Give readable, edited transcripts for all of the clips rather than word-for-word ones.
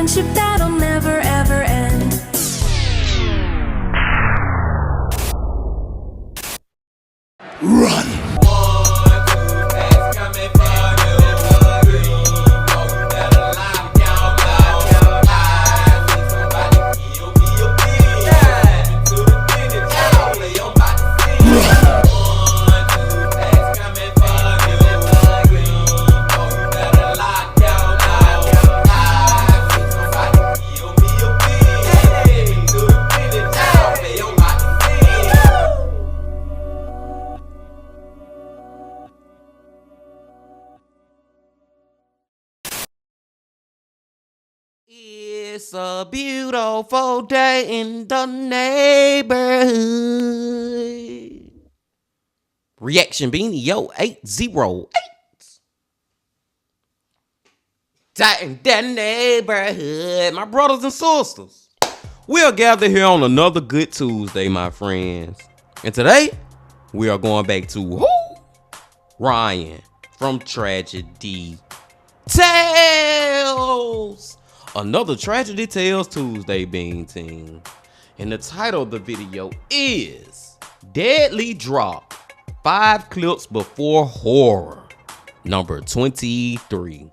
friendship that'll never ever end. Run! It's a beautiful day in the neighborhood. Reaction Beanie, yo, 808. In the neighborhood, my brothers and sisters. We are gathered here on another good Tuesday, my friends. And today, we are going back to who? Ryan from Tragedy Tales. Another Tragedy Tales Tuesday, Bean Team. And the title of the video is Deadly Drop 5 Clips Before Horror, number 23.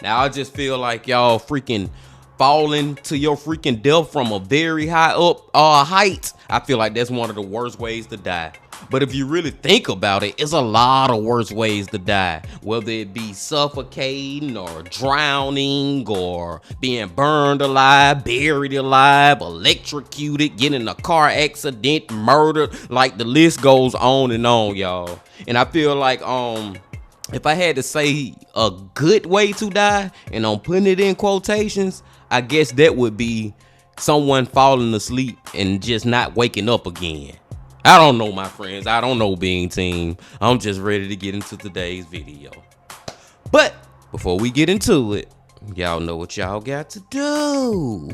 Now, I just feel like y'all freaking falling to your freaking death from a very high up height. I feel like that's one of the worst ways to die. But if you really think about it, it's a lot of worse ways to die. Whether it be suffocating or drowning or being burned alive, buried alive, electrocuted, getting in a car accident, murdered. Like the list goes on and on, y'all. And I feel like if I had to say a good way to die, and I'm putting it in quotations, I guess that would be someone falling asleep and just not waking up again. I don't know, my friends. I don't know, Bean Team. I'm just ready to get into today's video. But before we get into it, y'all know what y'all got to do.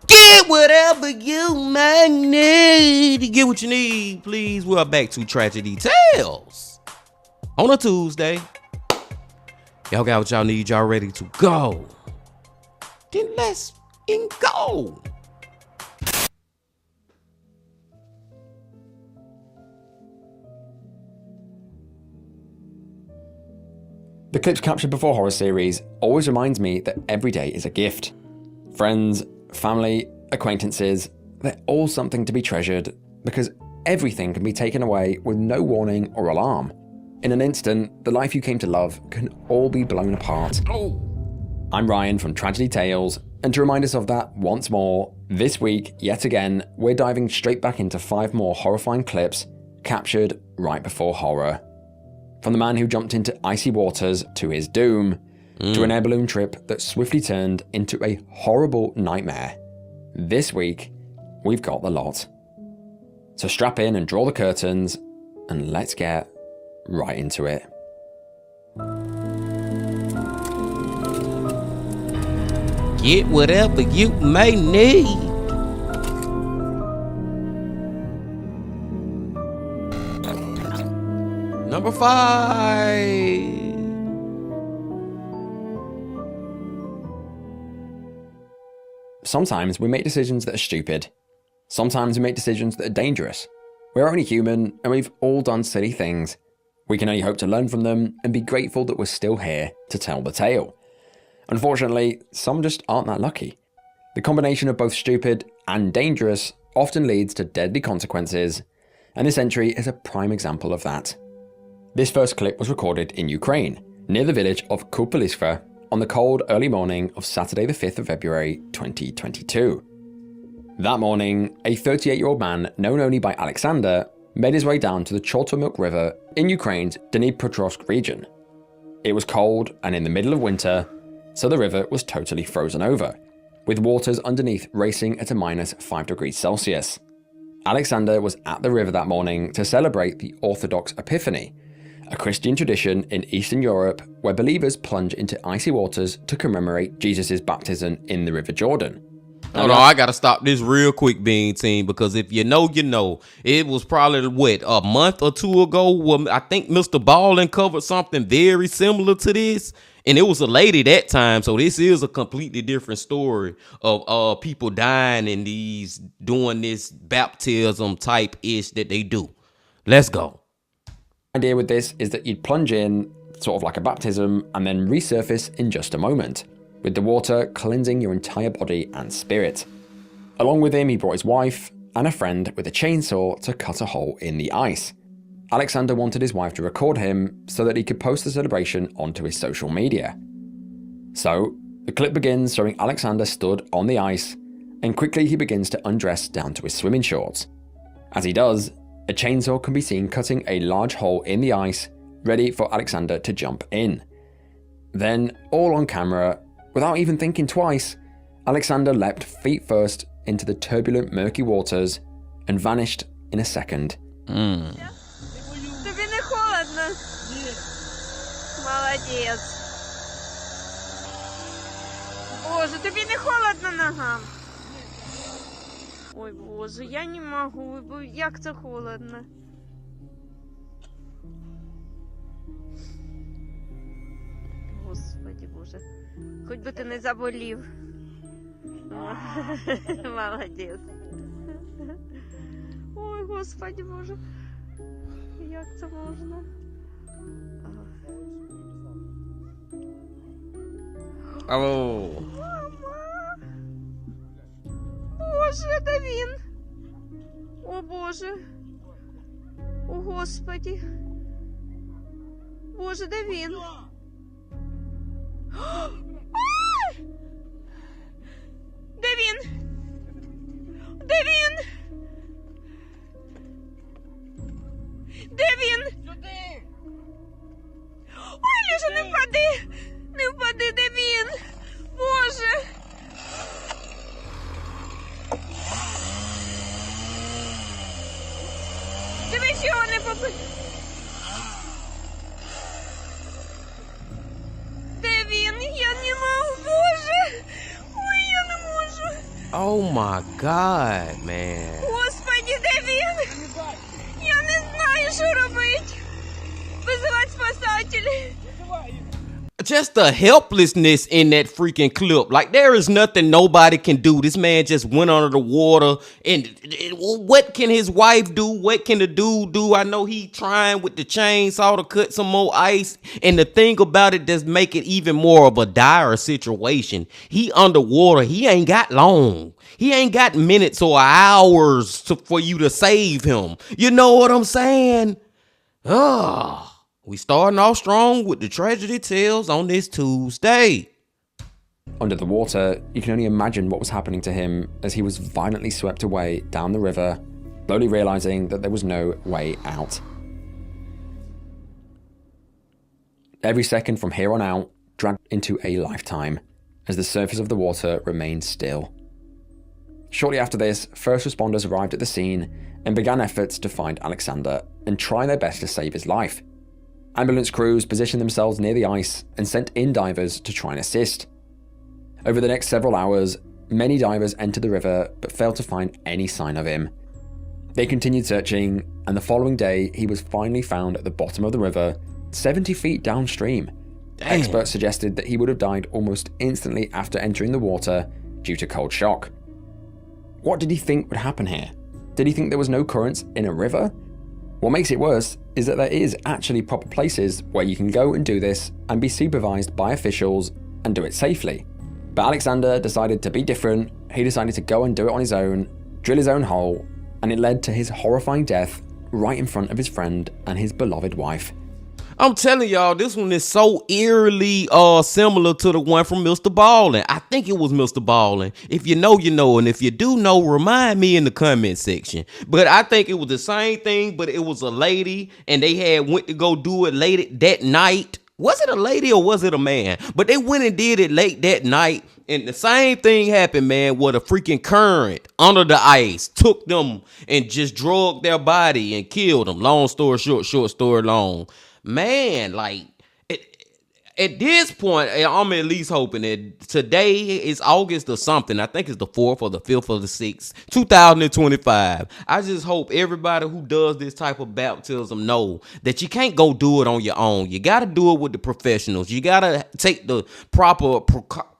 Get whatever you might need. Get what you need, please. We're back to Tragedy Tales on a Tuesday. Y'all got what y'all need. Y'all ready to go? Then let's go. The Clips Captured Before Horror series always reminds me that every day is a gift. Friends, family, acquaintances, they're all something to be treasured because everything can be taken away with no warning or alarm. In an instant, the life you came to love can all be blown apart. I'm Ryan from Tragedy Tales, and to remind us of that once more, this week, yet again, we're diving straight back into 5 more horrifying clips captured right before horror. From the man who jumped into icy waters to his doom, to an air balloon trip that swiftly turned into a horrible nightmare. This week, we've got the lot. So strap in and draw the curtains, and let's get right into it. Get whatever you may need. Number 5. Sometimes we make decisions that are stupid. Sometimes we make decisions that are dangerous. We're only human, and we've all done silly things. We can only hope to learn from them and be grateful that we're still here to tell the tale. Unfortunately, some just aren't that lucky. The combination of both stupid and dangerous often leads to deadly consequences, and this entry is a prime example of that. This first clip was recorded in Ukraine, near the village of Kupeliskva, on the cold early morning of Saturday the 5th of February 2022. That morning, a 38-year-old man known only by Alexander made his way down to the Chortomilk River in Ukraine's Dnipropetrovsk region. It was cold and in the middle of winter, so the river was totally frozen over, with waters underneath racing at a minus 5 degrees Celsius. Alexander was at the river that morning to celebrate the Orthodox Epiphany, a Christian tradition in Eastern Europe where believers plunge into icy waters to commemorate Jesus' baptism in the River Jordan. Hold on, I gotta stop this real quick, Bean Team, because if you know, you know. It was probably, a month or two ago, I think Mr. Ballin covered something very similar to this, And it was a lady that time, so this is a completely different story of people dying and these doing this baptism type ish that they do. Let's go. The idea with this is that you'd plunge in, sort of like a baptism, and then resurface in just a moment, with the water cleansing your entire body and spirit. Along with him, he brought his wife and a friend with a chainsaw to cut a hole in the ice. Alexander wanted his wife to record him so that he could post the celebration onto his social media. So, the clip begins showing Alexander stood on the ice, and quickly he begins to undress down to his swimming shorts. As he does, a chainsaw can be seen cutting a large hole in the ice, ready for Alexander to jump in. Then, all on camera, without even thinking twice, Alexander leapt feet first into the turbulent, murky waters and vanished in a second. Тобі не холодно? Ні. Молодець. Боже, тобі не холодно ногам? Ой, Боже, я не можу, бо як це холодно? Господи Боже, хоч би ти не заболів. Молодець. Ой, Господи Боже, як це можна? Oh. Мама! Боже, це він! О, Боже! О, Господи! Боже, де він? Ай! Де він? Де він? Де він? Ой, Ліша, не впади! Не впади, де він? Боже! Дивись, його не попи... Де він? Я не можу, Боже! Ой, я не можу! Oh my God, man. Господи, де він? Я не знаю, що робити! Визивати спасателей! Just the helplessness in that freaking clip. Like, there is nothing nobody can do. This man just went under the water. And what can his wife do? What can the dude do? I know he trying with the chainsaw to cut some more ice. And the thing about it does make it even more of a dire situation. He underwater. He ain't got long. He ain't got minutes or hours for you to save him. You know what I'm saying? Ugh. We starting off strong with the tragedy tales on this Tuesday. Under the water, you can only imagine what was happening to him as he was violently swept away down the river, slowly realizing that there was no way out. Every second from here on out dragged into a lifetime as the surface of the water remained still. Shortly after this, first responders arrived at the scene and began efforts to find Alexander and try their best to save his life. Ambulance crews positioned themselves near the ice and sent in divers to try and assist. Over the next several hours, many divers entered the river but failed to find any sign of him. They continued searching, and the following day he was finally found at the bottom of the river, 70 feet downstream. Damn. Experts suggested that he would have died almost instantly after entering the water due to cold shock. What did he think would happen here? Did he think there was no currents in a river? What makes it worse is that there is actually proper places where you can go and do this and be supervised by officials and do it safely. But Alexander decided to be different. He decided to go and do it on his own, drill his own hole, and it led to his horrifying death right in front of his friend and his beloved wife. I'm telling y'all, this one is so eerily similar to the one from Mr. Ballin. I think it was Mr. Ballin. If you know, you know. And if you do know, remind me in the comment section. But I think it was the same thing, but it was a lady and they had went to go do it late that night. Was it a lady or was it a man? But they went and did it late that night. And the same thing happened, man, where the freaking current under the ice took them and just drugged their body and killed them. Long story short, short story long. Man, like, At this point, I'm at least hoping that today is August or something. I think it's the 4th or the 5th or the 6th, 2025. I just hope everybody who does this type of baptism know that you can't go do it on your own. You got to do it with the professionals. You got to take the proper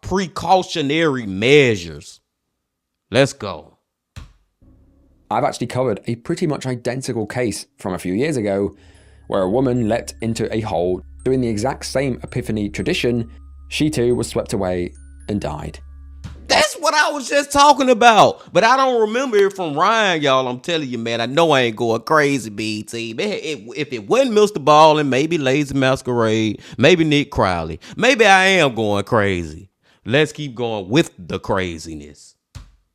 precautionary measures. Let's go. I've actually covered a pretty much identical case from a few years ago where a woman leapt into a hole doing the exact same Epiphany tradition. She too was swept away and died. That's what I was just talking about. But I don't remember it from Ryan, y'all. I'm telling you, man. I know I ain't going crazy, BT. If it wasn't Mr. Ballin, maybe Lazy Masquerade, maybe Nick Crowley, maybe I am going crazy. Let's keep going with the craziness.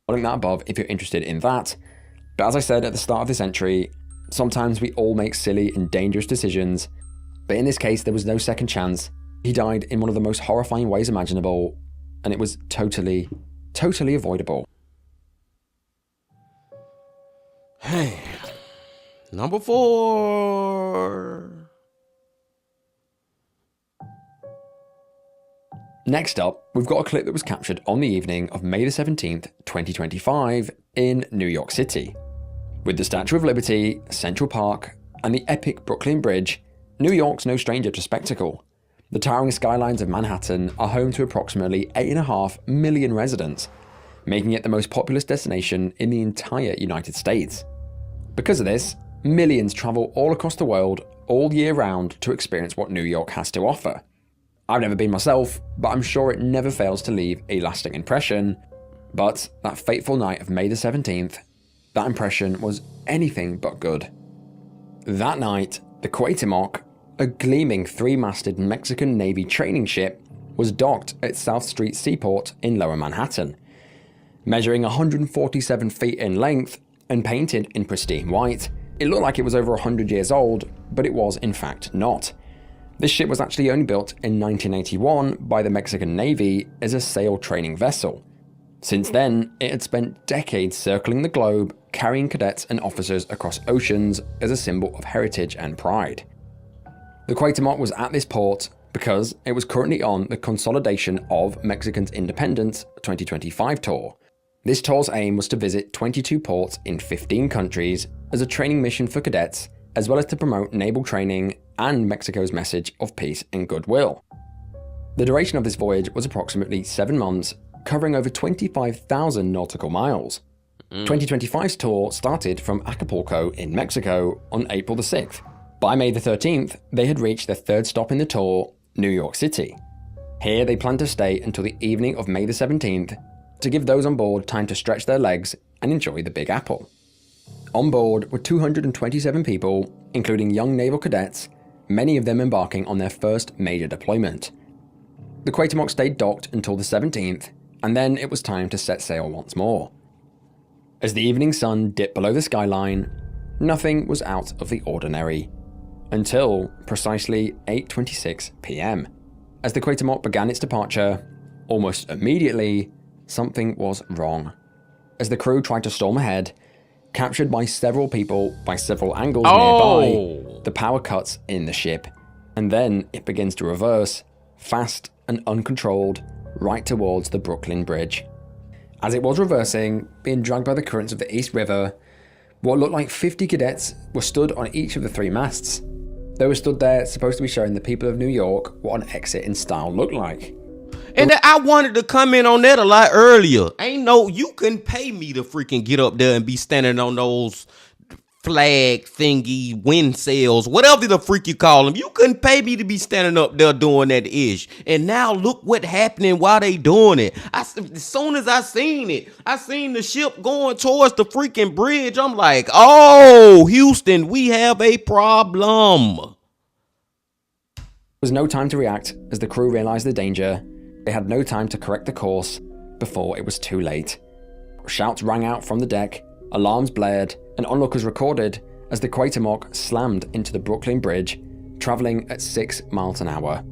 I'll link that above if you're interested in that. But as I said at the start of this entry, sometimes we all make silly and dangerous decisions. But in this case, there was no second chance. He died in one of the most horrifying ways imaginable, and it was totally avoidable. Hey, number 4. Next up, we've got a clip that was captured on the evening of May the 17th, 2025 in New York City. With the Statue of Liberty, Central Park, and the epic Brooklyn Bridge, New York's no stranger to spectacle. The towering skylines of Manhattan are home to approximately 8.5 million residents, making it the most populous destination in the entire United States. Because of this, millions travel all across the world all year round to experience what New York has to offer. I've never been myself, but I'm sure it never fails to leave a lasting impression. But that fateful night of May the 17th, that impression was anything but good. That night, the Cuauhtémoc, a gleaming 3-masted Mexican Navy training ship, was docked at South Street Seaport in Lower Manhattan. Measuring 147 feet in length and painted in pristine white, it looked like it was over 100 years old, but it was in fact not. This ship was actually only built in 1981 by the Mexican Navy as a sail training vessel. Since then, it had spent decades circling the globe, carrying cadets and officers across oceans as a symbol of heritage and pride. The Cuauhtémoc was at this port because it was currently on the Consolidation of Mexican Independence 2025 tour. This tour's aim was to visit 22 ports in 15 countries as a training mission for cadets, as well as to promote naval training and Mexico's message of peace and goodwill. The duration of this voyage was approximately 7 months, covering over 25,000 nautical miles. 2025's tour started from Acapulco in Mexico on April the 6th. By May the 13th, they had reached their third stop in the tour, New York City. Here they planned to stay until the evening of May the 17th to give those on board time to stretch their legs and enjoy the Big Apple. On board were 227 people, including young naval cadets, many of them embarking on their first major deployment. The Cuauhtémoc stayed docked until the 17th, and then it was time to set sail once more. As the evening sun dipped below the skyline, nothing was out of the ordinary. Until precisely 8:26 p.m. As the Cuauhtémoc began its departure, almost immediately, something was wrong. As the crew tried to storm ahead, captured by several people by several angles nearby, the power cuts in the ship, and then it begins to reverse, fast and uncontrolled, right towards the Brooklyn Bridge. As it was reversing, being dragged by the currents of the East River, what looked like 50 cadets were stood on each of the 3 masts. They were stood there supposed to be showing the people of New York what an exit in style looked like. And I wanted to comment on that a lot earlier. You couldn't pay me to freaking get up there and be standing on those flag thingy, wind sails, whatever the freak you call them. You couldn't pay me to be standing up there doing that ish. And now look what happening while they doing it. As soon as I seen the ship going towards the freaking bridge. I'm like, oh, Houston, we have a problem. There was no time to react as the crew realized the danger. They had no time to correct the course before it was too late. Shouts rang out from the deck, alarms blared, and onlookers recorded as the Cuauhtémoc slammed into the Brooklyn Bridge, traveling at 6 miles an hour.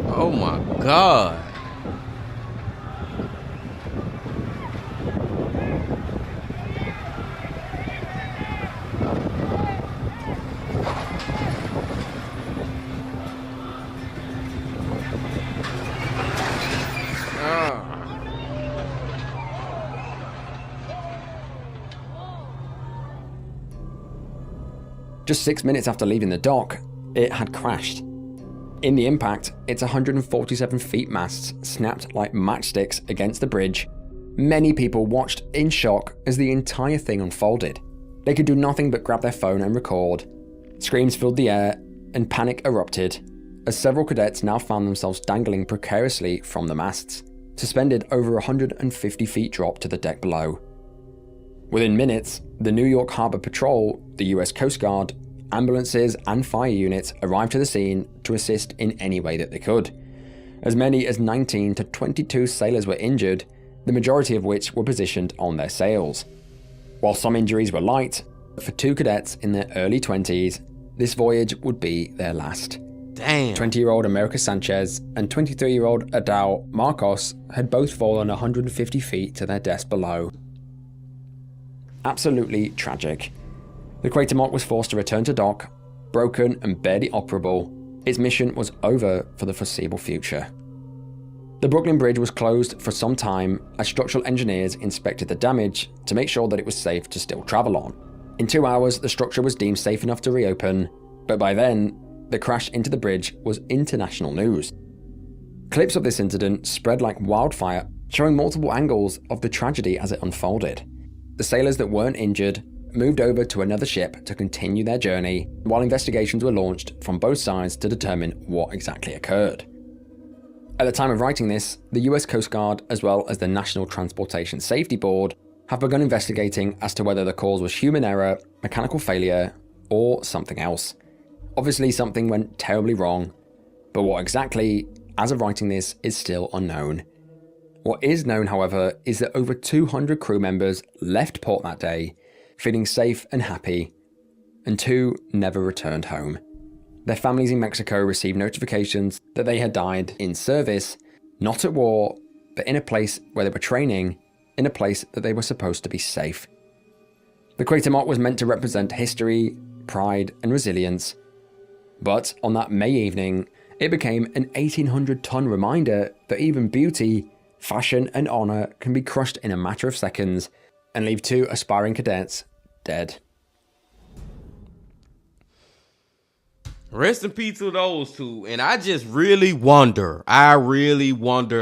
Oh my God. Just 6 minutes after leaving the dock, it had crashed. In the impact, its 147 feet masts snapped like matchsticks against the bridge. Many people watched in shock as the entire thing unfolded. They could do nothing but grab their phone and record. Screams filled the air, and panic erupted, as several cadets now found themselves dangling precariously from the masts, suspended over 150 feet drop to the deck below. Within minutes, the New York Harbor Patrol, the US Coast Guard, ambulances and fire units arrived to the scene to assist in any way that they could. As many as 19 to 22 sailors were injured, the majority of which were positioned on their sails. While some injuries were light, for 2 cadets in their early 20s, this voyage would be their last. Damn. 20-year-old America Sanchez and 23-year-old Adao Marcos had both fallen 150 feet to their deaths below. Absolutely tragic. The Cuauhtémoc was forced to return to dock, broken and barely operable. Its mission was over for the foreseeable future. The Brooklyn Bridge was closed for some time as structural engineers inspected the damage to make sure that it was safe to still travel on. In 2 hours, the structure was deemed safe enough to reopen, but by then, the crash into the bridge was international news. Clips of this incident spread like wildfire, showing multiple angles of the tragedy as it unfolded. The sailors that weren't injured moved over to another ship to continue their journey, while investigations were launched from both sides to determine what exactly occurred. At the time of writing this, the US Coast Guard, as well as the National Transportation Safety Board, have begun investigating as to whether the cause was human error, mechanical failure, or something else. Obviously, something went terribly wrong, but what exactly, as of writing this, is still unknown. What is known, however, is that over 200 crew members left port that day, feeling safe and happy, and 2 never returned home. Their families in Mexico received notifications that they had died in service, not at war, but in a place where they were training, in a place that they were supposed to be safe. The Cuauhtémoc was meant to represent history, pride, and resilience, but on that May evening, it became an 1,800-ton reminder that even beauty, fashion, and honor can be crushed in a matter of seconds and leave 2 aspiring cadets dead. Rest in peace to those 2. And I just really wonder,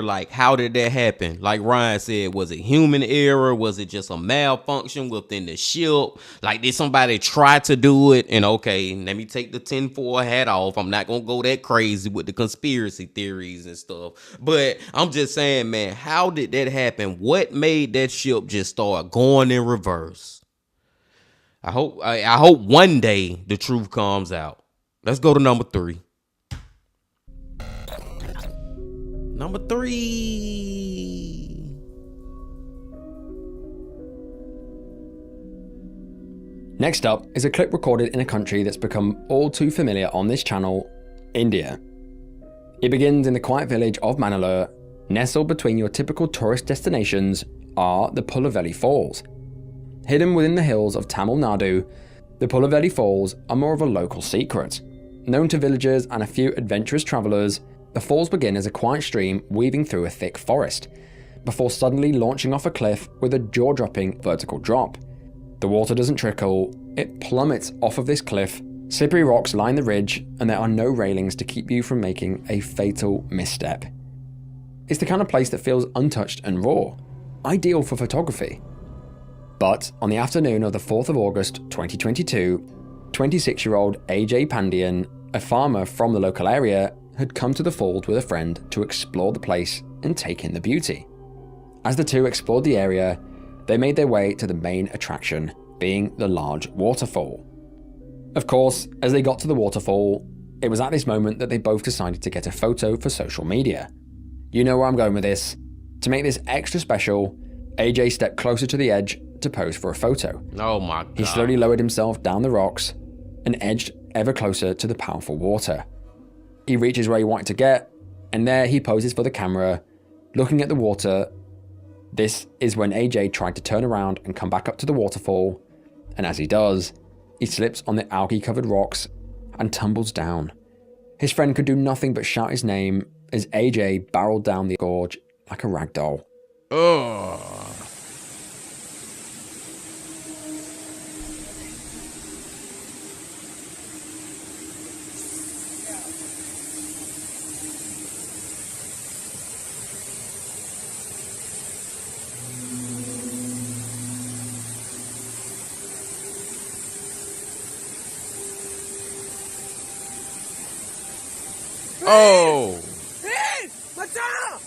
like, how did that happen? Like Ryan said, was it human error? Was it just a malfunction within the ship? Like, did somebody try to do it? And okay, let me take the tinfoil hat off. I'm not going to go that crazy with the conspiracy theories and stuff. But I'm just saying, man, how did that happen? What made that ship just start going in reverse? I hope one day the truth comes out. Let's go to number 3. Number 3. Next up is a clip recorded in a country that's become all too familiar on this channel, India. It begins in the quiet village of Manalur. Nestled between your typical tourist destinations are the Pulaveli Falls. Hidden within the hills of Tamil Nadu, the Pulaveli Falls are more of a local secret. Known to villagers and a few adventurous travelers, the falls begin as a quiet stream weaving through a thick forest, before suddenly launching off a cliff with a jaw-dropping vertical drop. The water doesn't trickle, it plummets off of this cliff. Slippery rocks line the ridge, and there are no railings to keep you from making a fatal misstep. It's the kind of place that feels untouched and raw, ideal for photography. But on the afternoon of the 4th of August 2022, 26-year-old AJ Pandian, a farmer from the local area, had come to the falls with a friend to explore the place and take in the beauty. As the 2 explored the area, they made their way to the main attraction, being the large waterfall. Of course, as they got to the waterfall, it was at this moment that they both decided to get a photo for social media. You know where I'm going with this. To make this extra special, AJ stepped closer to the edge to pose for a photo. Oh my God. He slowly lowered himself down the rocks and edged ever closer to the powerful water. He reaches where he wanted to get, and there he poses for the camera, looking at the water. This is when AJ tried to turn around and come back up to the waterfall, and as he does, he slips on the algae-covered rocks and tumbles down. His friend could do nothing but shout his name as AJ barreled down the gorge like a rag doll. Ugh. Oh. Hey! Matao!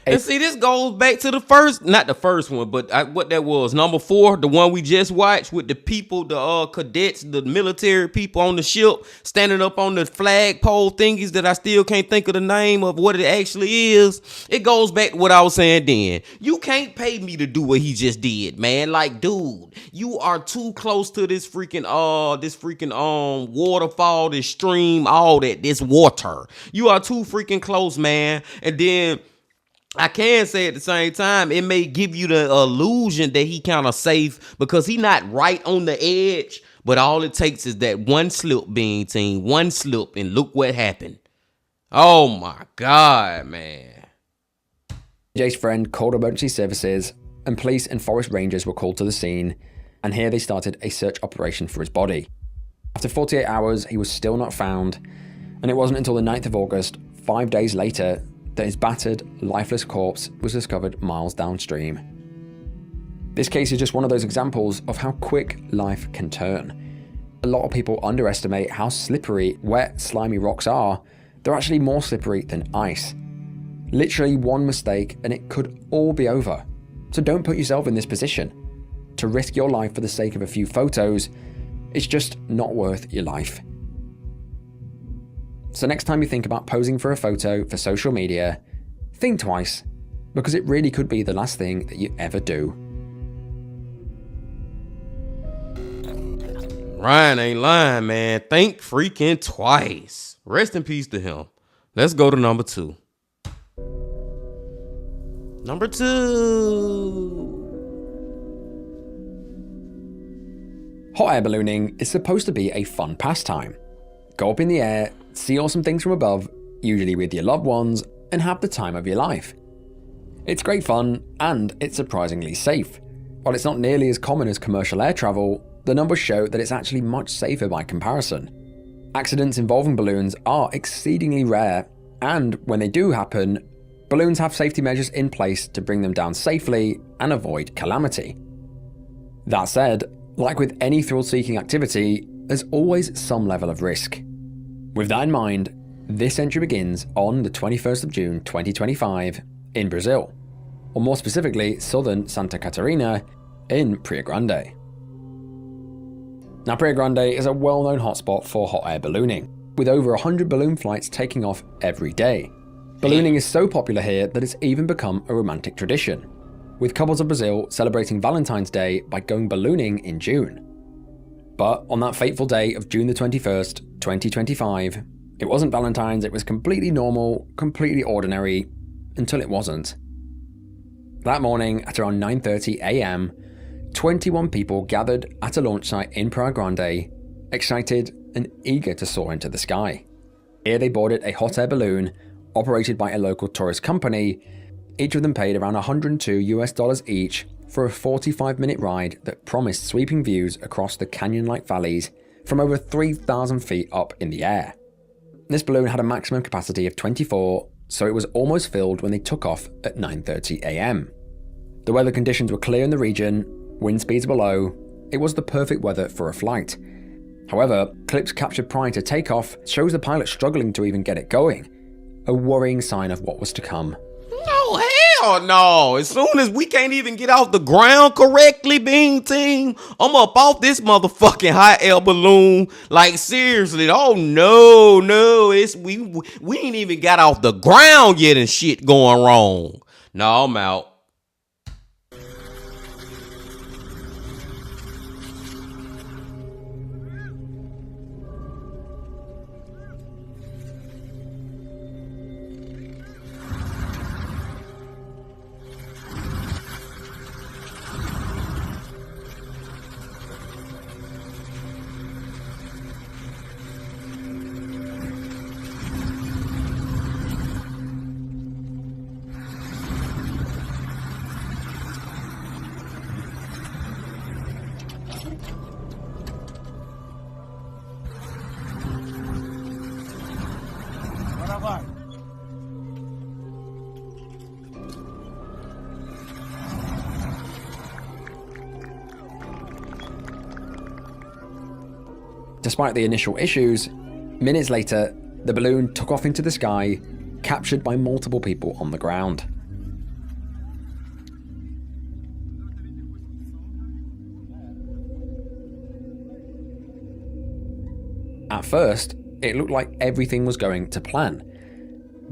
And see, this goes back to the first, not the first one, but what that was, number 4, the one we just watched with the people, the cadets, the military people on the ship standing up on the flagpole thingies that I still can't think of the name of what it actually is. It goes back to what I was saying then. You can't pay me to do what he just did, man. Like, dude, you are too close to this freaking waterfall, this stream, all that, this water. You are too freaking close, man. And then I can say at the same time, it may give you the illusion that he kind of safe because he not right on the edge, but all it takes is that one slip, Bean Team, one slip, and look what happened. Oh my God, man. Jay's friend called emergency services, and police and forest rangers were called to the scene, and here they started a search operation for his body. After 48 hours, he was still not found, and it wasn't until the 9th of August, 5 days later, that his battered, lifeless corpse was discovered miles downstream. This case is just one of those examples of how quick life can turn. A lot of people underestimate how slippery wet, slimy rocks are. They're actually more slippery than ice. Literally one mistake and it could all be over. So don't put yourself in this position. To risk your life for the sake of a few photos, it's just not worth your life. So next time you think about posing for a photo for social media, think twice, because it really could be the last thing that you ever do. Ryan ain't lying, man. Think freaking twice. Rest in peace to him. Let's go to number 2. Number 2. Hot air ballooning is supposed to be a fun pastime. Go up in the air, see awesome things from above, usually with your loved ones, and have the time of your life. It's great fun, and it's surprisingly safe. While it's not nearly as common as commercial air travel, the numbers show that it's actually much safer by comparison. Accidents involving balloons are exceedingly rare, and when they do happen, balloons have safety measures in place to bring them down safely and avoid calamity. That said, like with any thrill-seeking activity, there's always some level of risk. With that in mind, this entry begins on the 21st of June 2025 in Brazil, or more specifically southern Santa Catarina in Praia Grande. Now Praia Grande is a well-known hotspot for hot air ballooning, with over 100 balloon flights taking off every day. Ballooning is so popular here that it's even become a romantic tradition, with couples of Brazil celebrating Valentine's Day by going ballooning in June. But on that fateful day of June the 21st, 2025, it wasn't Valentine's, it was completely normal, completely ordinary, until it wasn't. That morning, at around 9:30 AM, 21 people gathered at a launch site in Praia Grande, excited and eager to soar into the sky. Here they boarded a hot air balloon operated by a local tourist company. Each of them paid around $102 each for a 45-minute ride that promised sweeping views across the canyon-like valleys from over 3,000 feet up in the air. This balloon had a maximum capacity of 24, so it was almost filled when they took off at 9:30 AM. The weather conditions were clear in the region, wind speeds were low. It was the perfect weather for a flight. However, clips captured prior to takeoff shows the pilot struggling to even get it going, a worrying sign of what was to come. No, hell no. As soon as we can't even get off the ground correctly, Bean Team, I'm up off this motherfucking hot air balloon. Like, seriously. Oh, no. We ain't even got off the ground yet and shit going wrong. No, I'm out. Despite the initial issues, minutes later, the balloon took off into the sky, captured by multiple people on the ground. At first, it looked like everything was going to plan.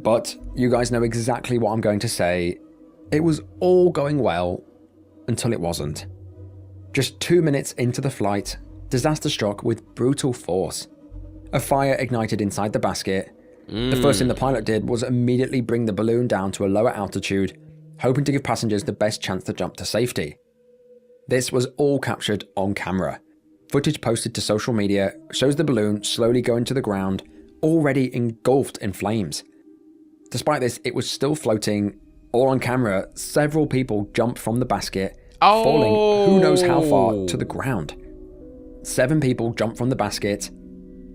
But you guys know exactly what I'm going to say. It was all going well until it wasn't. Just 2 minutes into the flight, disaster struck with brutal force. A fire ignited inside the basket. The first thing the pilot did was immediately bring the balloon down to a lower altitude, hoping to give passengers the best chance to jump to safety. This was all captured on camera. Footage posted to social media shows the balloon slowly going to the ground, already engulfed in flames. Despite this, it was still floating. All on camera, several people jumped from the basket, falling who knows how far to the ground. 7 people jumped from the basket.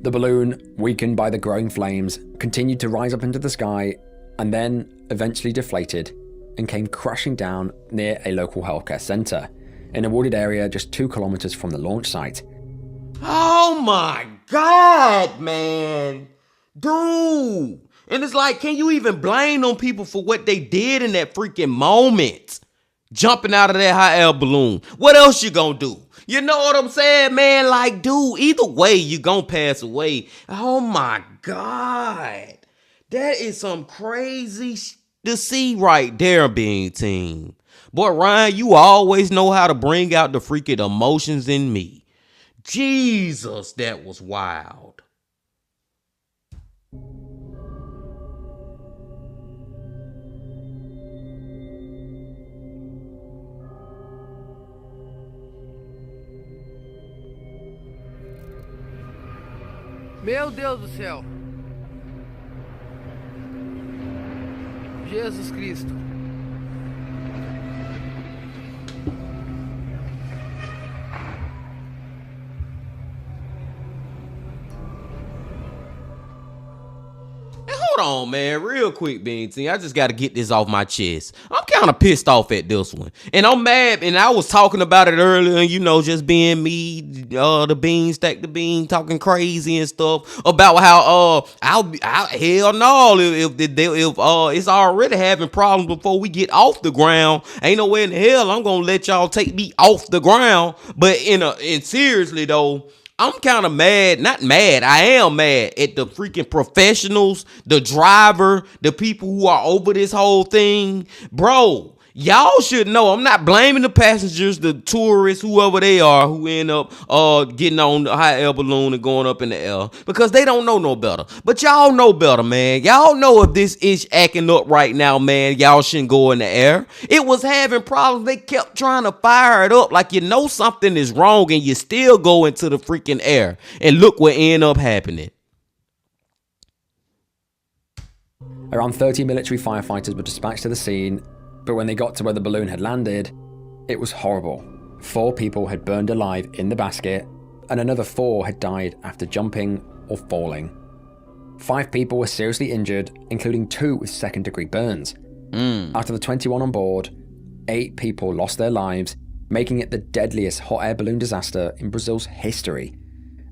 The balloon, weakened by the growing flames, continued to rise up into the sky and then eventually deflated and came crashing down near a local healthcare center in a wooded area just 2 kilometers from the launch site. Oh my God, man. Dude. And it's like, can you even blame them people for what they did in that freaking moment? Jumping out of that hot air balloon. What else you gonna do? You know what I'm saying, man? Like, dude, either way, you gonna pass away. Oh my God. That is some crazy to see right there, Bean Team. Boy, Ryan, you always know how to bring out the freaking emotions in me. Jesus, that was wild. Meu Deus do céu. Jesus Cristo. Hold on, man, real quick, Bean Team. I just got to get this off my chest. I'm kind of pissed off at this one. And I'm mad, and I was talking about it earlier, and, you know, just being me, the bean, stack the bean, talking crazy and stuff about how, hell no, if it's already having problems before we get off the ground, ain't no way in hell I'm going to let y'all take me off the ground. But and seriously, though, I'm kind of mad, not mad, I am mad at the freaking professionals, the driver, the people who are over this whole thing. Bro, y'all should know, I'm not blaming the passengers, the tourists, whoever they are, who end up getting on the hot air balloon and going up in the air, because they don't know no better. But y'all know better, man. Y'all know if this is acting up right now, man, y'all shouldn't go in the air. It was having problems. They kept trying to fire it up like you know something is wrong, and you still go into the freaking air. And look what ended up happening. Around 30 military firefighters were dispatched to the scene, but when they got to where the balloon had landed, it was horrible. 4 people had burned alive in the basket, and another 4 had died after jumping or falling. 5 people were seriously injured, including 2 with second-degree burns. Out of the 21 on board, 8 people lost their lives, making it the deadliest hot air balloon disaster in Brazil's history,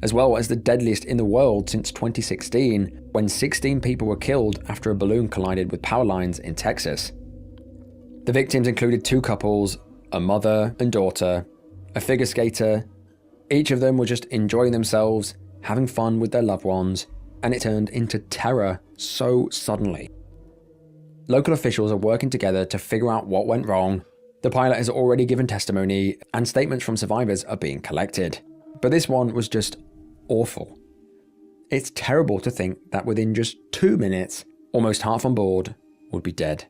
as well as the deadliest in the world since 2016, when 16 people were killed after a balloon collided with power lines in Texas. The victims included 2 couples, a mother and daughter, a figure skater. Each of them were just enjoying themselves, having fun with their loved ones, and it turned into terror so suddenly. Local officials are working together to figure out what went wrong. The pilot has already given testimony, and statements from survivors are being collected. But this one was just awful. It's terrible to think that within just 2 minutes, almost half on board would be dead.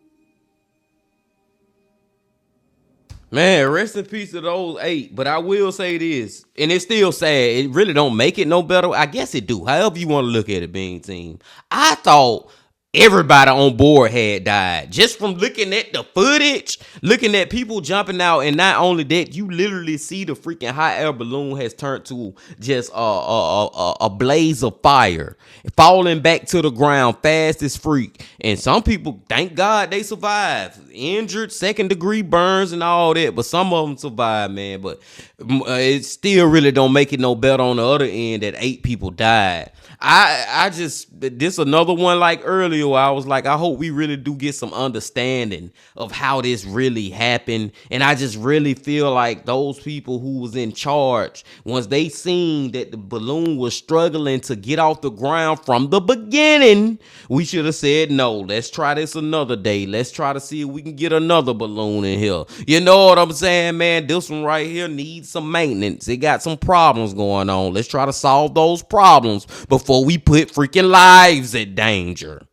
Man, rest in peace to those 8. But I will say this, and it's still sad. It really don't make it no better. I guess it do. However you want to look at it, Bean Team. I thought everybody on board had died. Just from looking at the footage, looking at people jumping out, and not only that, you literally see the freaking hot air balloon has turned to just a blaze of fire, falling back to the ground fast as freak. And some people, thank God, they survived, injured, 2nd-degree burns and all that. But some of them survived, man. But it still really don't make it no better on the other end that 8 people died. I just, this another one like earlier where I was like, I hope we really do get some understanding of how this really happened. And I just really feel like those people who was in charge, once they seen that the balloon was struggling to get off the ground from the beginning, we should have said, no, let's try this another day. Let's try to see if we can get another balloon in here. You know what I'm saying, man? This one right here needs some maintenance. It got some problems going on. Let's try to solve those problems before we put freaking lives in danger.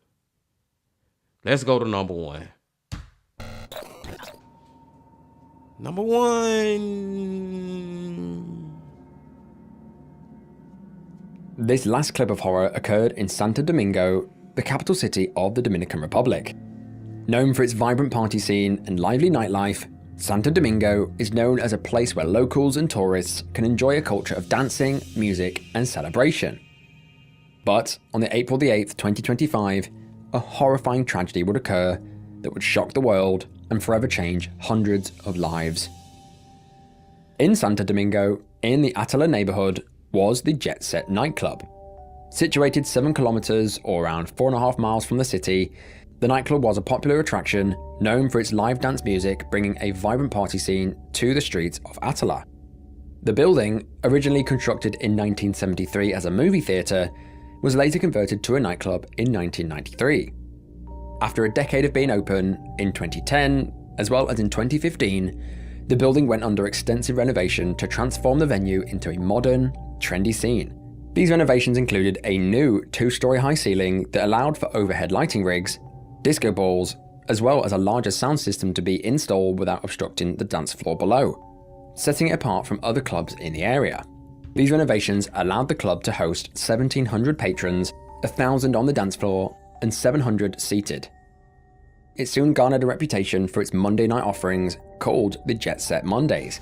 Let's go to number 1. Number 1. This last clip of horror occurred in Santo Domingo, the capital city of the Dominican Republic. Known for its vibrant party scene and lively nightlife, Santo Domingo is known as a place where locals and tourists can enjoy a culture of dancing, music, and celebration. But on the April the 8th, 2025, a horrifying tragedy would occur that would shock the world and forever change hundreds of lives. In Santo Domingo, in the Atala neighborhood, was the Jet Set nightclub. Situated 7 kilometers or around 4.5 miles from the city, the nightclub was a popular attraction known for its live dance music, bringing a vibrant party scene to the streets of Atala. The building, originally constructed in 1973 as a movie theater, was later converted to a nightclub in 1993. After a decade of being open, in 2010, as well as in 2015, the building went under extensive renovation to transform the venue into a modern, trendy scene. These renovations included a new 2-story high ceiling that allowed for overhead lighting rigs, disco balls, as well as a larger sound system to be installed without obstructing the dance floor below, setting it apart from other clubs in the area. These renovations allowed the club to host 1,700 patrons, 1,000 on the dance floor, and 700 seated. It soon garnered a reputation for its Monday night offerings called the Jet Set Mondays.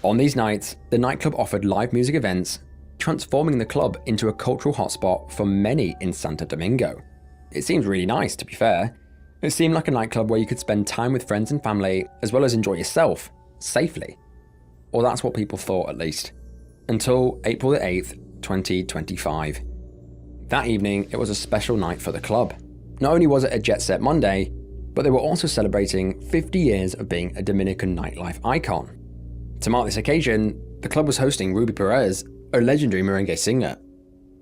On these nights, the nightclub offered live music events, transforming the club into a cultural hotspot for many in Santo Domingo. It seemed really nice, to be fair. It seemed like a nightclub where you could spend time with friends and family, as well as enjoy yourself, safely. Or that's what people thought, at least. Until April the 8th, 2025. That evening, it was a special night for the club. Not only was it a Jet Set Monday, but they were also celebrating 50 years of being a Dominican nightlife icon. To mark this occasion, the club was hosting Ruby Perez, a legendary merengue singer.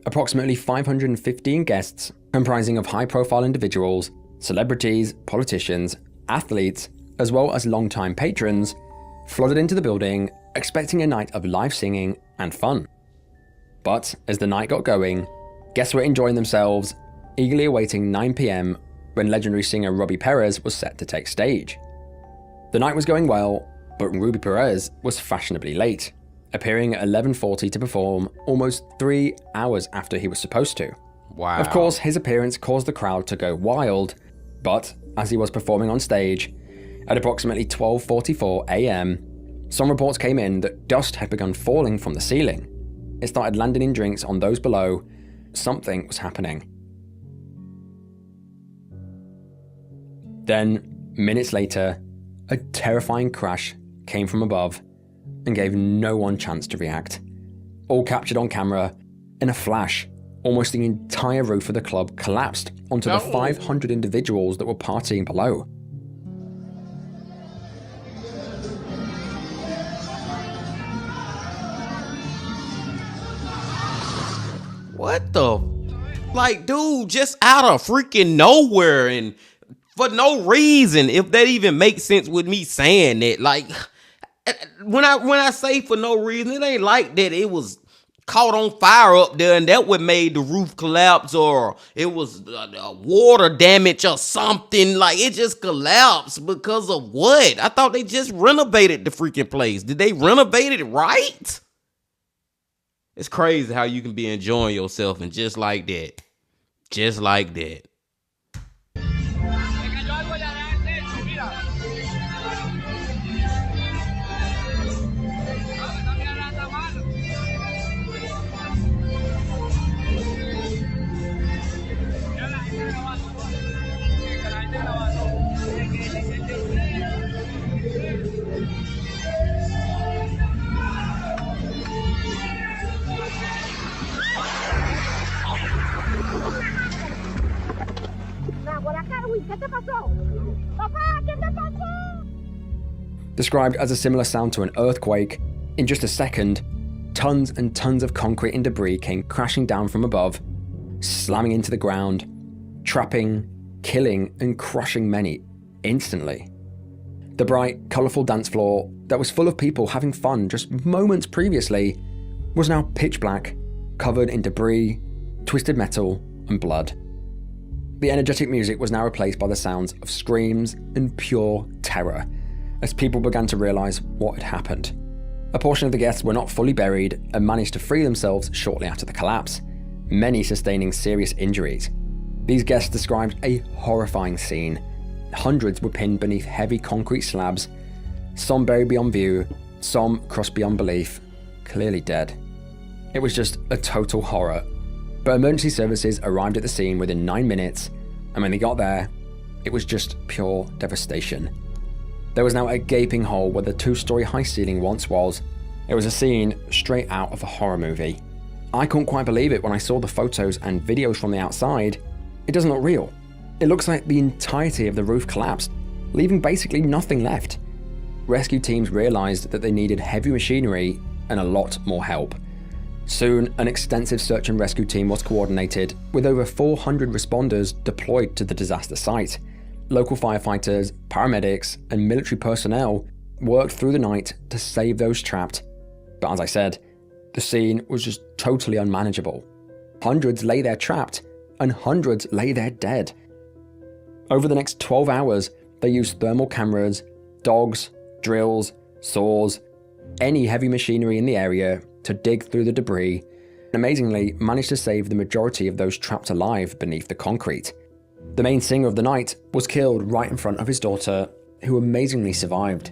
Approximately 515 guests, comprising of high-profile individuals, celebrities, politicians, athletes, as well as longtime patrons, flooded into the building, expecting a night of live singing and fun. But as the night got going, guests were enjoying themselves, eagerly awaiting 9 p.m. when legendary singer Ruby Perez was set to take stage. The night was going well, but Ruby Perez was fashionably late, appearing at 11:40 to perform almost 3 hours after he was supposed to. Wow. Of course, his appearance caused the crowd to go wild, but as he was performing on stage, at approximately 12:44 a.m., some reports came in that dust had begun falling from the ceiling. It started landing in drinks on those below. Something was happening. Then, minutes later, a terrifying crash came from above and gave no one chance to react. All captured on camera. In a flash, almost the entire roof of the club collapsed onto the 500 individuals that were partying below. What the? Like, dude, just out of freaking nowhere and for no reason, if that even makes sense with me saying that. Like, when I say for no reason, it ain't like that it was caught on fire up there and that would made the roof collapse, or it was water damage or something. Like, it just collapsed because of what? I thought they just renovated the freaking place. Did they renovate it right? It's crazy how you can be enjoying yourself and just like that. Described as a similar sound to an earthquake, in just a second, tons and tons of concrete and debris came crashing down from above, slamming into the ground, trapping, killing, and crushing many instantly. The bright, colourful dance floor that was full of people having fun just moments previously was now pitch black, covered in debris, twisted metal, and blood. The energetic music was now replaced by the sounds of screams and pure terror as people began to realise what had happened. A portion of the guests were not fully buried and managed to free themselves shortly after the collapse, many sustaining serious injuries. These guests described a horrifying scene. Hundreds were pinned beneath heavy concrete slabs, some buried beyond view, some crushed beyond belief, clearly dead. It was just a total horror, but emergency services arrived at the scene within 9 minutes, and when they got there, it was just pure devastation. There was now a gaping hole where the 2-story high ceiling once was. It was a scene straight out of a horror movie. I couldn't quite believe it when I saw the photos and videos from the outside. It doesn't look real. It looks like the entirety of the roof collapsed, leaving basically nothing left. Rescue teams realized that they needed heavy machinery and a lot more help. Soon, an extensive search and rescue team was coordinated, with over 400 responders deployed to the disaster site. Local firefighters, paramedics, and military personnel worked through the night to save those trapped. But as I said, the scene was just totally unmanageable. Hundreds lay there trapped, and hundreds lay there dead. Over the next 12 hours, they used thermal cameras, dogs, drills, saws, any heavy machinery in the area to dig through the debris, and amazingly managed to save the majority of those trapped alive beneath the concrete. The main singer of the night was killed right in front of his daughter, who amazingly survived.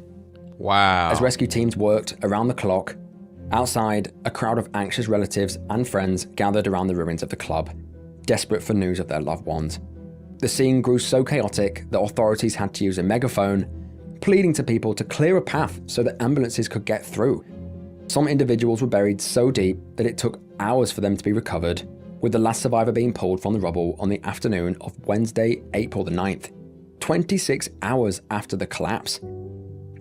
Wow. As rescue teams worked around the clock, outside, a crowd of anxious relatives and friends gathered around the ruins of the club, desperate for news of their loved ones. The scene grew so chaotic that authorities had to use a megaphone, pleading to people to clear a path so that ambulances could get through. Some individuals were buried so deep that it took hours for them to be recovered, with the last survivor being pulled from the rubble on the afternoon of Wednesday, April the 9th, 26 hours after the collapse.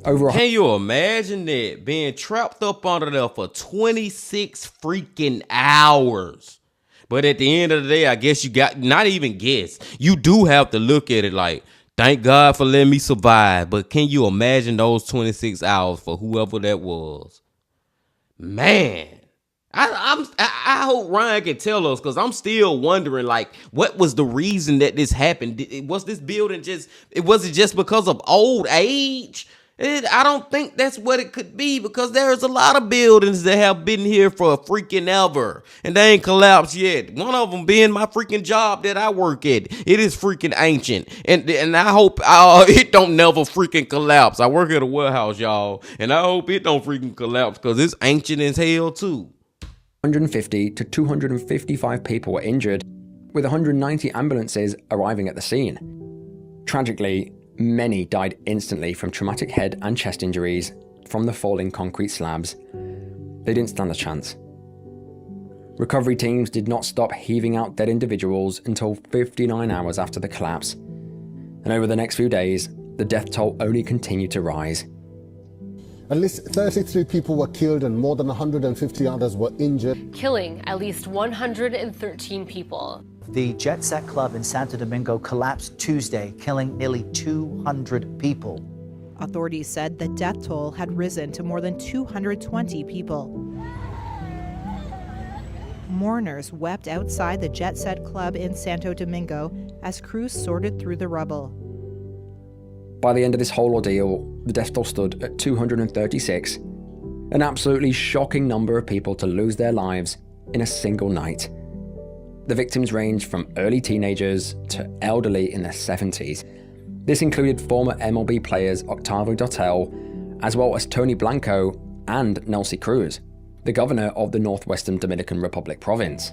Can you imagine that? Being trapped up under there for 26 freaking hours. But at the end of the day, I guess you got, not even guess, you do have to look at it like, thank God for letting me survive. But can you imagine those 26 hours for whoever that was? Man, I hope Ryan can tell us, because I'm still wondering, like, what was the reason that this happened? Was this building was it just because of old age? I don't think that's what it could be, because there's a lot of buildings that have been here for a freaking ever and they ain't collapsed yet. One of them being my freaking job that I work at. It is freaking ancient, and I hope it don't never freaking collapse. I work at a warehouse, y'all, and I hope it don't freaking collapse, because it's ancient as hell too. 150 to 255 people were injured, with 190 ambulances arriving at the scene. Tragically, many died instantly from traumatic head and chest injuries from the falling concrete slabs. They didn't stand a chance. Recovery teams did not stop heaving out dead individuals until 59 hours after the collapse. And over the next few days, the death toll only continued to rise. At least 33 people were killed and more than 150 others were injured, killing at least 113 people. The Jet Set Club in Santo Domingo collapsed Tuesday, killing nearly 200 people. Authorities said the death toll had risen to more than 220 people. Mourners wept outside the Jet Set Club in Santo Domingo as crews sorted through the rubble. By the end of this whole ordeal, the death toll stood at 236, an absolutely shocking number of people to lose their lives in a single night. The victims ranged from early teenagers to elderly in their 70s. This included former MLB players Octavio Dotel, as well as Tony Blanco and Nelcy Cruz, the governor of the Northwestern Dominican Republic province.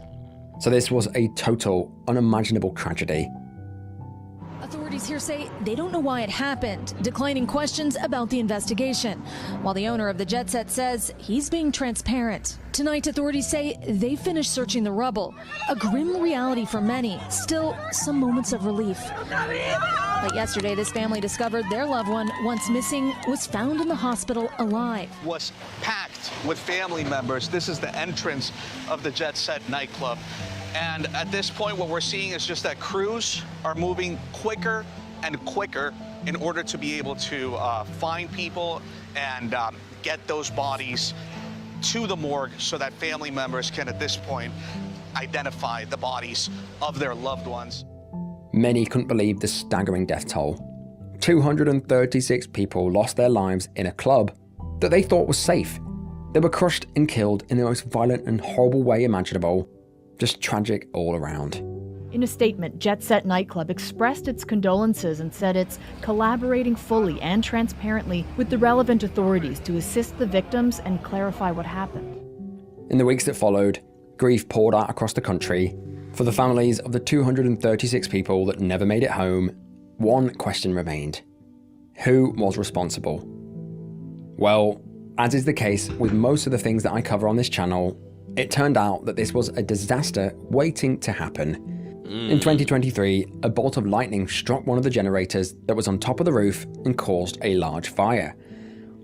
So this was a total, unimaginable tragedy. Authorities here say they don't know why it happened, declining questions about the investigation, while the owner of the Jet Set says he's being transparent. Tonight, authorities say they finished searching the rubble. A grim reality for many, still some moments of relief. But yesterday, this family discovered their loved one, once missing, was found in the hospital alive. Was packed with family members. This is the entrance of the Jet Set nightclub. And at this point, what we're seeing is just that crews are moving quicker and quicker in order to be able to find people and get those bodies to the morgue so that family members can, at this point, identify the bodies of their loved ones. Many couldn't believe the staggering death toll. 236 people lost their lives in a club that they thought was safe. They were crushed and killed in the most violent and horrible way imaginable. Just tragic all around. In a statement, Jet Set nightclub expressed its condolences and said it's collaborating fully and transparently with the relevant authorities to assist the victims and clarify what happened. In the weeks that followed, grief poured out across the country. For the families of the 236 people that never made it home, one question remained. Who was responsible? Well, as is the case with most of the things that I cover on this channel, it turned out that this was a disaster waiting to happen. In 2023, a bolt of lightning struck one of the generators that was on top of the roof and caused a large fire.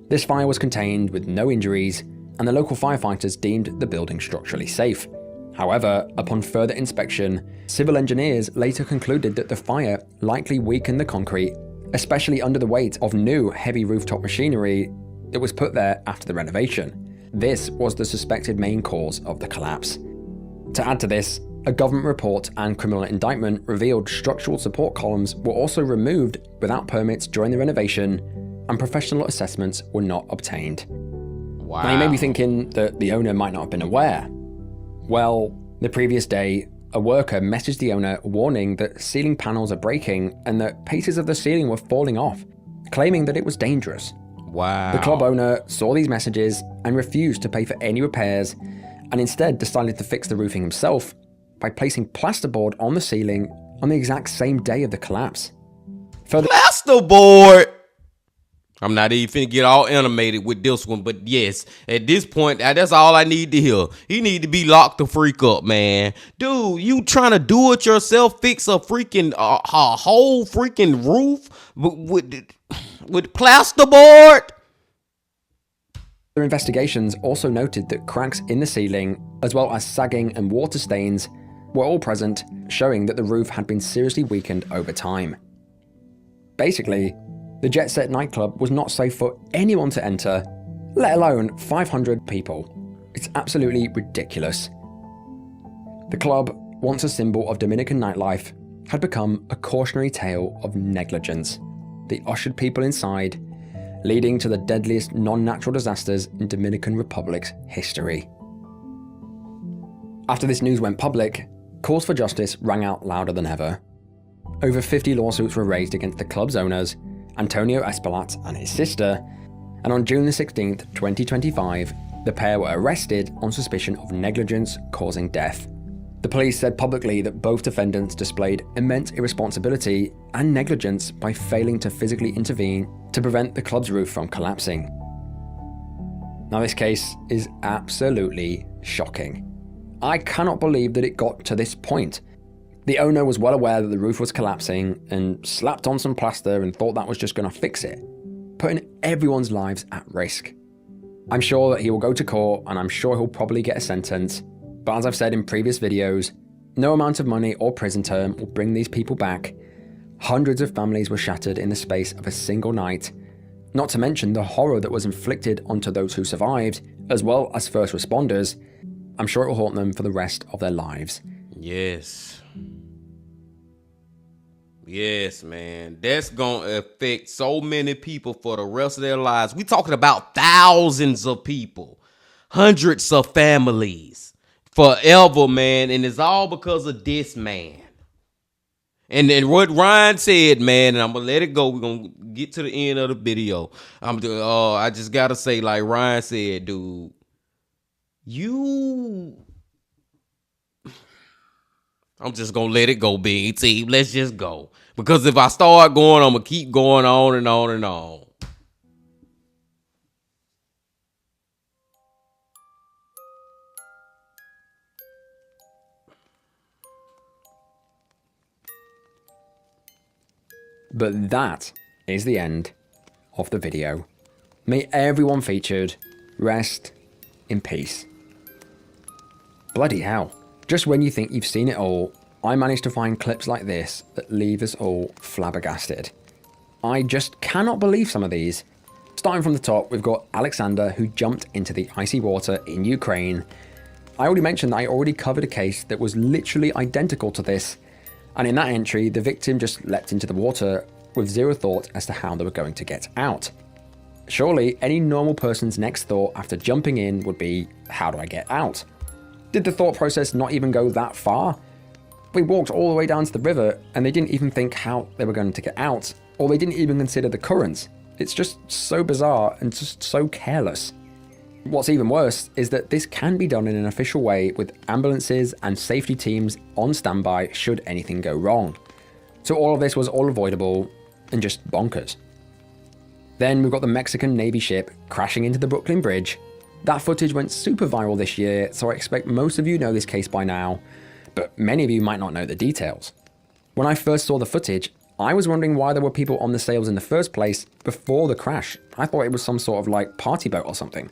This fire was contained with no injuries, and the local firefighters deemed the building structurally safe. However, upon further inspection, civil engineers later concluded that the fire likely weakened the concrete, especially under the weight of new heavy rooftop machinery that was put there after the renovation. This was the suspected main cause of the collapse. To add to this, a government report and criminal indictment revealed structural support columns were also removed without permits during the renovation, and professional assessments were not obtained. Wow. Now you may be thinking that the owner might not have been aware. Well, the previous day, a worker messaged the owner warning that ceiling panels are breaking and that pieces of the ceiling were falling off, claiming that it was dangerous. Wow. The club owner saw these messages and refused to pay for any repairs, and instead decided to fix the roofing himself by placing plasterboard on the ceiling on the exact same day of the collapse. Plasterboard! I'm not even finna get all animated with this one, but yes, at this point, that's all I need to hear. He need to be locked the freak up, man. Dude, you trying to do it yourself, fix a freaking a whole freaking roof with plasterboard? Their investigations also noted that cracks in the ceiling, as well as sagging and water stains, were all present, showing that the roof had been seriously weakened over time. Basically, the Jet Set nightclub was not safe for anyone to enter, let alone 500 people. It's absolutely ridiculous. The club, once a symbol of Dominican nightlife, had become a cautionary tale of negligence. They ushered people inside, leading to the deadliest non-natural disasters in Dominican Republic's history. After this news went public, calls for justice rang out louder than ever. Over 50 lawsuits were raised against the club's owners, Antonio Espaillat and his sister, and on June 16, 2025, the pair were arrested on suspicion of negligence causing death. The police said publicly that both defendants displayed immense irresponsibility and negligence by failing to physically intervene to prevent the club's roof from collapsing. Now, this case is absolutely shocking. I cannot believe that it got to this point. The owner was well aware that the roof was collapsing and slapped on some plaster and thought that was just going to fix it, putting everyone's lives at risk. I'm sure that he will go to court, and I'm sure he'll probably get a sentence, but as I've said in previous videos, no amount of money or prison term will bring these people back. Hundreds of families were shattered in the space of a single night, not to mention the horror that was inflicted onto those who survived, as well as first responders. I'm sure it will haunt them for the rest of their lives. Yes. Yes, man. That's going to affect so many people for the rest of their lives. We talking about thousands of people, hundreds of families forever, man. And it's all because of this man. And then what Ryan said, man, and I'm going to let it go. We're going to get to the end of the video. I just got to say, like Ryan said, dude, I'm just going to let it go, big team. Let's just go. Because if I start going, I'm going to keep going on and on and on. But that is the end of the video. May everyone featured rest in peace. Bloody hell. Just when you think you've seen it all, I managed to find clips like this that leave us all flabbergasted. I just cannot believe some of these. Starting from the top, we've got Alexander, who jumped into the icy water in Ukraine. I already mentioned that I already covered a case that was literally identical to this, and in that entry, the victim just leapt into the water with zero thought as to how they were going to get out. Surely, any normal person's next thought after jumping in would be, how do I get out? Did the thought process not even go that far? We walked all the way down to the river, and they didn't even think how they were going to get out, or they didn't even consider the currents. It's just so bizarre and just so careless. What's even worse is that this can be done in an official way with ambulances and safety teams on standby should anything go wrong. So all of this was all avoidable and just bonkers. Then we've got the Mexican Navy ship crashing into the Brooklyn Bridge. That footage went super viral this year, so I expect most of you know this case by now, but many of you might not know the details. When I first saw the footage, I was wondering why there were people on the sails in the first place before the crash. I thought it was some sort of like party boat or something.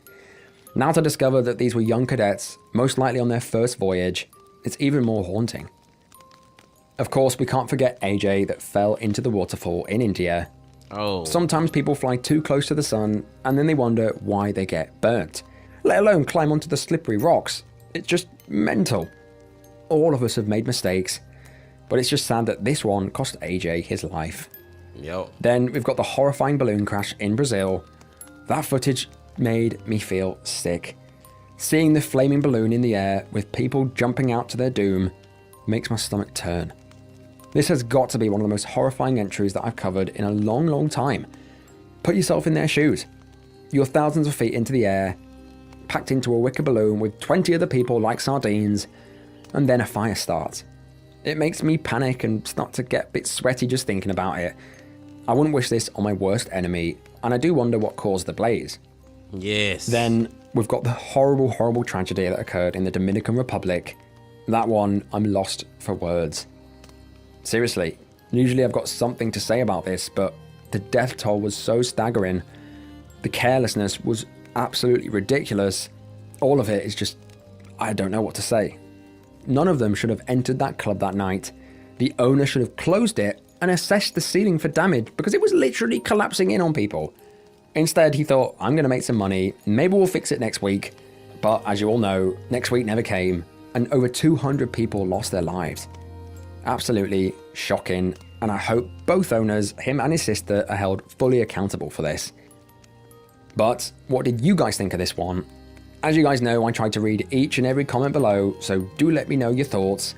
Now to discover that these were young cadets, most likely on their first voyage, it's even more haunting. Of course, we can't forget AJ that fell into the waterfall in India. Oh. Sometimes people fly too close to the sun and then they wonder why they get burnt, let alone climb onto the slippery rocks. It's just mental. All of us have made mistakes, but it's just sad that this one cost AJ his life. Yep. Then we've got the horrifying balloon crash in Brazil. That footage made me feel sick. Seeing the flaming balloon in the air with people jumping out to their doom makes my stomach turn. This has got to be one of the most horrifying entries that I've covered in a long, long time. Put yourself in their shoes. You're thousands of feet into the air, packed into a wicker balloon with 20 other people like sardines, and then a fire starts. It makes me panic and start to get a bit sweaty just thinking about it. I wouldn't wish this on my worst enemy, and I do wonder what caused the blaze. Yes. Then we've got the horrible, horrible tragedy that occurred in the Dominican Republic. That one, I'm lost for words. Seriously, usually I've got something to say about this, but the death toll was so staggering. The carelessness was absolutely ridiculous. All of it is just, I don't know what to say. None of them should have entered that club that night. The owner should have closed it and assessed the ceiling for damage because it was literally collapsing in on people. Instead, he thought, I'm going to make some money, maybe we'll fix it next week. But as you all know, next week never came, and over 200 people lost their lives. Absolutely shocking, and I hope both owners, him and his sister, are held fully accountable for this. But what did you guys think of this one? As you guys know, I tried to read each and every comment below, so do let me know your thoughts.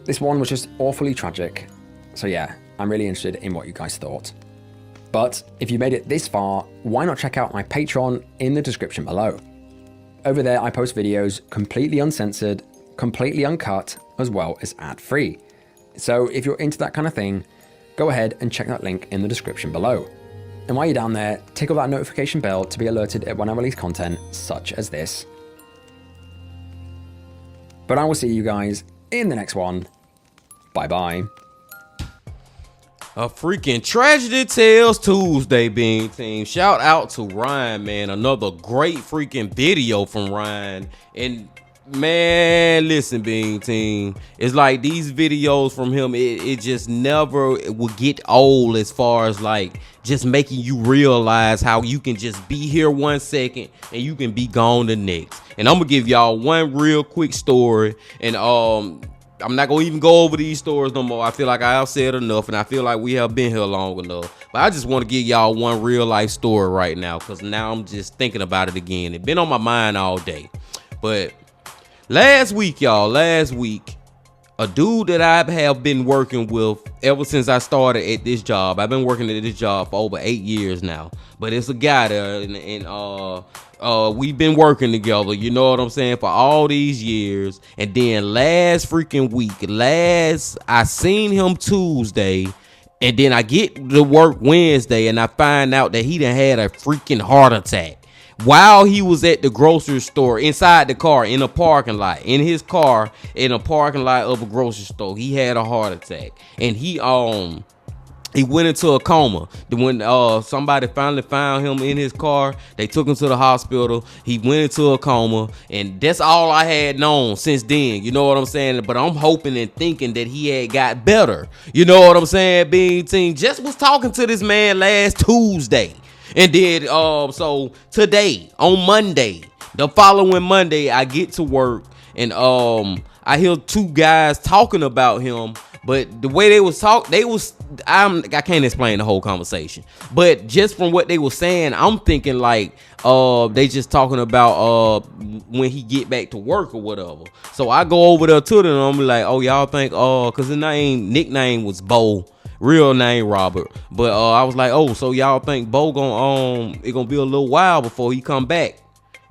This one was just awfully tragic. So yeah, I'm really interested in what you guys thought. But if you made it this far, why not check out my Patreon in the description below. Over there, I post videos completely uncensored, completely uncut, as well as ad-free. So if you're into that kind of thing, go ahead and check that link in the description below. And while you're down there, tickle that notification bell to be alerted when I release content such as this. But I will see you guys in the next one. Bye bye. A freaking Tragedy Tales Tuesday, Bean Team. Shout out to Ryan, man. Another great freaking video from Ryan. And man, listen, Bean Team. It's like these videos from him, it just never will get old as far as like just making you realize how you can just be here 1 second and you can be gone the next. And I'm gonna give y'all one real quick story, and I'm not gonna even go over these stories no more. I feel like I have said enough, and I feel like we have been here long enough. But I just want to give y'all one real life story right now, because now I'm just thinking about it again. It's been on my mind all day. But last week, a dude that I have been working with ever since I started at this job. I've been working at this job for over 8 years now. But it's a guy there, and we've been working together, you know what I'm saying, for all these years. And then last freaking week, I seen him Tuesday, and then I get to work Wednesday, and I find out that he done had a freaking heart attack while he was at the grocery store, inside the car, in a parking lot, in his car, in a parking lot of a grocery store. He had a heart attack, and he He went into a coma. When somebody finally found him in his car, they took him to the hospital. He went into a coma, and that's all I had known since then. You know what I'm saying? But I'm hoping and thinking that he had got better. You know what I'm saying? Being Team just was talking to this man last Tuesday, and then so today on Monday, the following Monday, I get to work and I hear two guys talking about him. But the way they was I can't explain the whole conversation. But just from what they were saying, I'm thinking like they just talking about when he get back to work or whatever. So I go over there to them and I'm like, oh, y'all think cause his nickname was Bo, real name Robert. But I was like, oh, so y'all think Bo it gonna be a little while before he come back?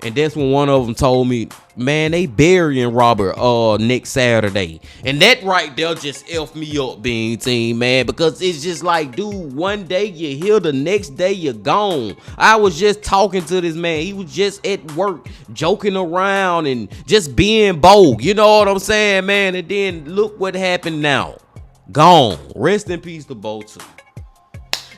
And that's when one of them told me, man, they burying Robert next Saturday. And that right there just effed me up, Being Team, man, because it's just like, dude, one day you're here, the next day you're gone. I was just talking to this man. He was just at work joking around and just being bold. You know what I'm saying, man? And then look what happened now. Gone. Rest in peace to Bo too.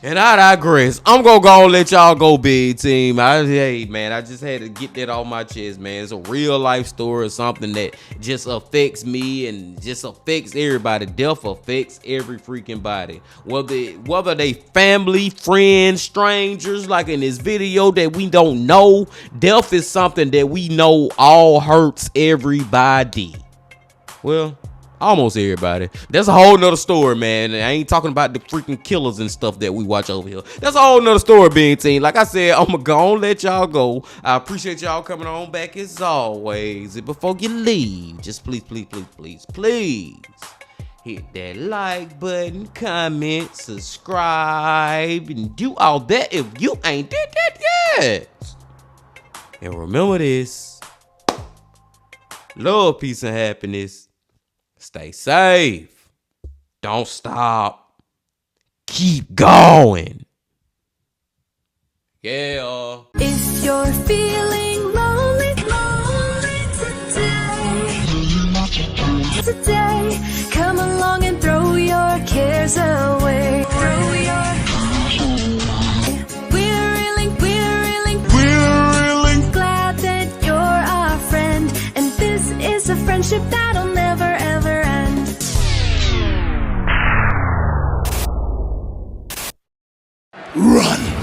And I digress. I'm gonna let y'all go, Big Team. Hey, man, I just had to get that off my chest, man. It's a real life story, something that just affects me and just affects everybody. Death affects every freaking body. Whether they family, friends, strangers, like in this video that we don't know. Death is something that we know all hurts everybody. Well, almost everybody. That's a whole nother story, man. I ain't talking about the freaking killers and stuff that we watch over here. That's a whole nother story, Being Team. Like I said, I'm gonna let y'all go. I appreciate y'all coming on back as always. And before you leave, just please hit that like button, comment, subscribe, and do all that if you ain't did that yet. And remember this: love, peace, and happiness. Stay safe. Don't stop. Keep going. Yeah. If you're feeling lonely today, come along and throw your cares away. We're really glad that you're our friend, and this is a friendship that'll never ever end. Run!